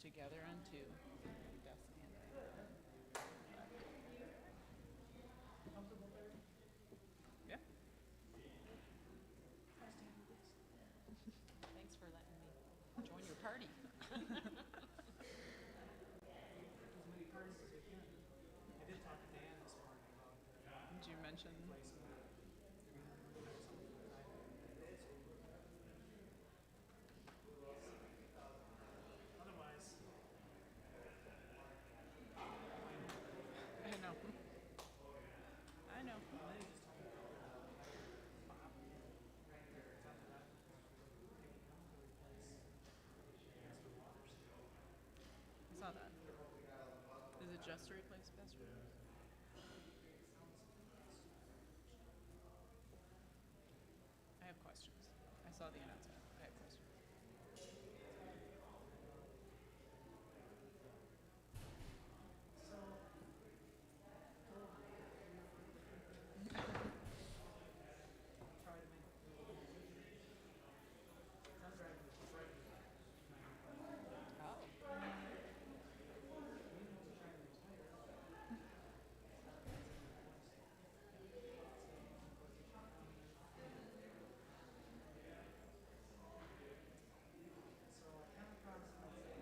together into Beth's handbag. Yeah. Thanks for letting me join your party. As many parties as we can. I did talk to Dan this morning about Did you mention? placement. Otherwise, I know. I know. they just told me Bob right there. It's after that. Taking him to replace Mr. Waters. I saw that. Is it just to replace Best Rose? I have questions. I saw the announcement. I have questions. So, try to make I'm driving to Detroit. Oh. So I kind of promised myself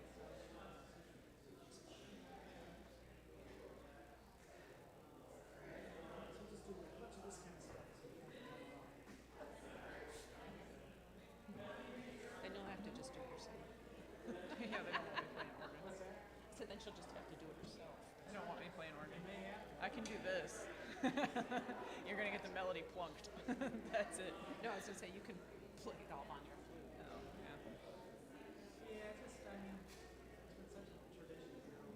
so just do a bunch of this kind of stuff. So you can Then you'll have to just do it yourself. Yeah, they don't want me playing organ. So then she'll just have to do it herself. They don't want me playing organ. I can do this. You're gonna get the melody plunked. That's it. No, I was gonna say you can play it all on your flute. Oh, yeah. yeah, just I mean, it's been such a tradition now.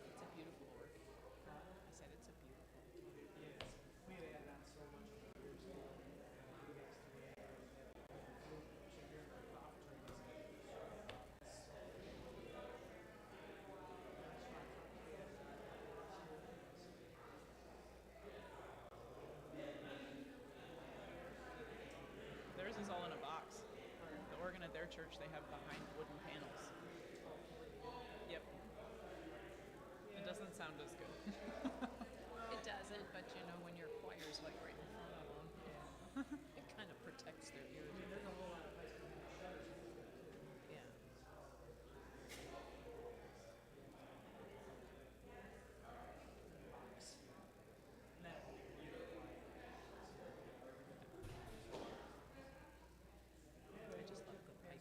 It's a beautiful work. I said it's a beautiful. Yes, we had added on so much over the years. You guys today, should hear the offerings. Theirs is all in a box. The organ at their church, they have behind wooden panels. Yep. It doesn't sound as good. It doesn't, but you know when your choir's like right in front of them, it kind of protects their ears. There's a whole lot of places. Yeah. And that whole year. I just love the pipe.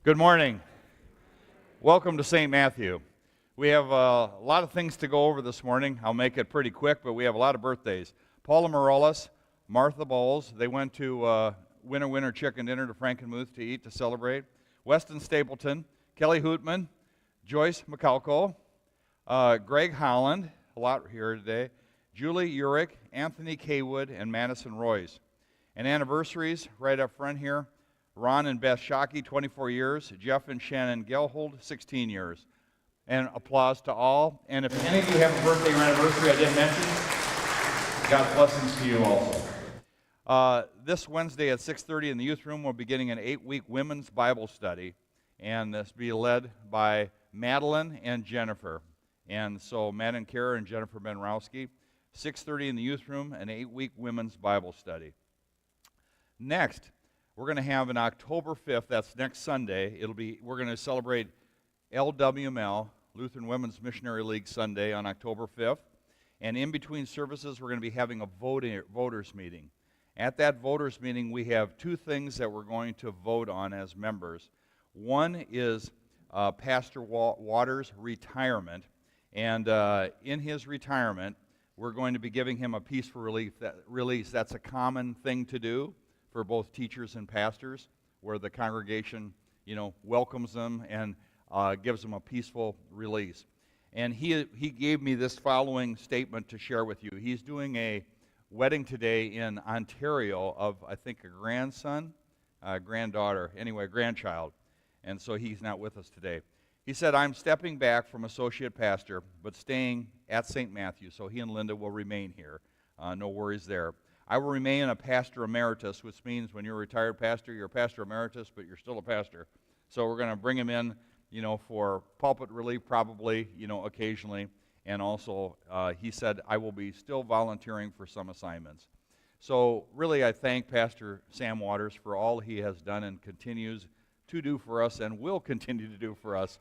Good morning. Welcome to St. Matthew. We have a lot of things to go over this morning. I'll make it pretty quick, but we have a lot of birthdays. Paula Morales, Martha Bowles, they went to Winter Chicken Dinner to Frankenmuth to eat, to celebrate. Weston Stapleton, Kelly Hootman, Joyce McCalco, Greg Holland, a lot here today, Julie Urick, Anthony Kaywood, and Madison Royce. And anniversaries right up front here, Ron and Beth Shockey, 24 years, Jeff and Shannon Gelhold, 16 years. And applause to all. And if any of you have a birthday or anniversary I didn't mention, God's blessings to you also. This Wednesday at 6:30 in the youth room, we're beginning an 8-week women's Bible study. And this will be led by Madeline and Jennifer. And so Matt and Kara and Jennifer Benrowski, 6:30 in the youth room, an 8-week women's Bible study. Next, we're going to have on October 5th, that's next Sunday, we're going to celebrate LWML, Lutheran Women's Missionary League Sunday on October 5th. And in between services, we're going to be having a voters meeting. At that voters meeting, we have two things that we're going to vote on as members. One is Pastor Waters' retirement. And in his retirement, we're going to be giving him a peaceful release. That's a common thing to do for both teachers and pastors, where the congregation, welcomes them and gives them a peaceful release. And he gave me this following statement to share with you. He's doing a wedding today in Ontario of, I think, a grandchild. And so he's not with us today. He said, "I'm stepping back from associate pastor, but staying at St. Matthew." So he and Linda will remain here. No worries there. "I will remain a pastor emeritus," which means when you're a retired pastor, you're a pastor emeritus, but you're still a pastor. So we're going to bring him in, for pulpit relief probably, occasionally. And also, he said, "I will be still volunteering for some assignments." So really, I thank Pastor Sam Waters for all he has done and continues to do for us and will continue to do for us.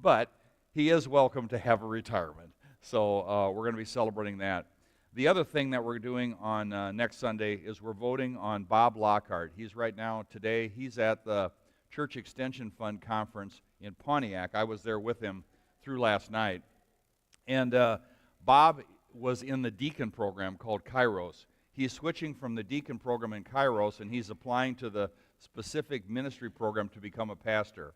But he is welcome to have a retirement. So we're going to be celebrating that. The other thing that we're doing on next Sunday is we're voting on Bob Lockhart. He's right now, today, he's at the Church Extension Fund Conference in Pontiac. I was there with him through last night. And Bob was in the deacon program called Kairos. He's switching from the deacon program in Kairos, and he's applying to the specific ministry program to become a pastor.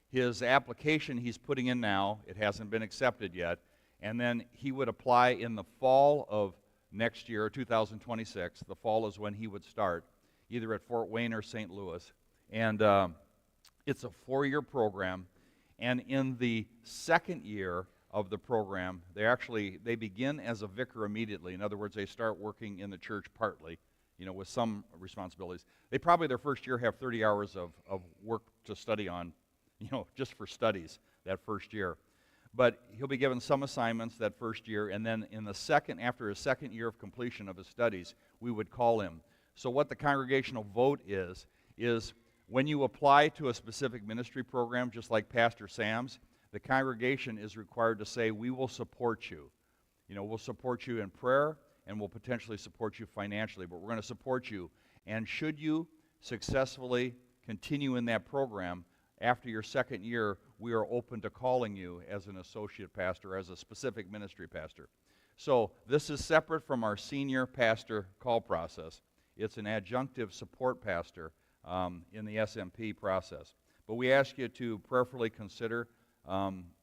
His application he's putting in now, it hasn't been accepted yet, and then he would apply in the fall of next year, 2026. The fall is when he would start, either at Fort Wayne or St. Louis. And it's a 4-year program. And in the second year of the program, they begin as a vicar immediately. In other words, they start working in the church partly, with some responsibilities. They probably, their first year, have 30 hours of work to study on, just for studies that first year. But he'll be given some assignments that first year, and then after his second year of completion of his studies, we would call him. So what the congregational vote is when you apply to a specific ministry program, just like Pastor Sam's, the congregation is required to say, "We will support you. We'll support you in prayer, and we'll potentially support you financially, but we're going to support you. And should you successfully continue in that program, after your second year, we are open to calling you as an associate pastor, as a specific ministry pastor." So this is separate from our senior pastor call process. It's an adjunctive support pastor in the SMP process. But we ask you to prayerfully consider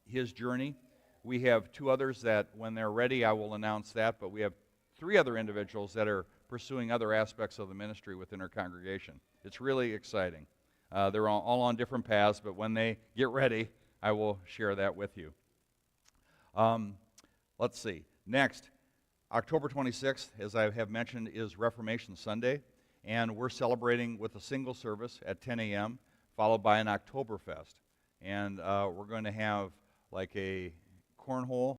his journey. We have 2 others that, when they're ready, I will announce that, but we have 3 other individuals that are pursuing other aspects of the ministry within our congregation. It's really exciting. They're all on different paths, but when they get ready, I will share that with you. Let's see. Next, October 26th, as I have mentioned, is Reformation Sunday, and we're celebrating with a single service at 10 a.m., followed by an Oktoberfest. And we're going to have like a cornhole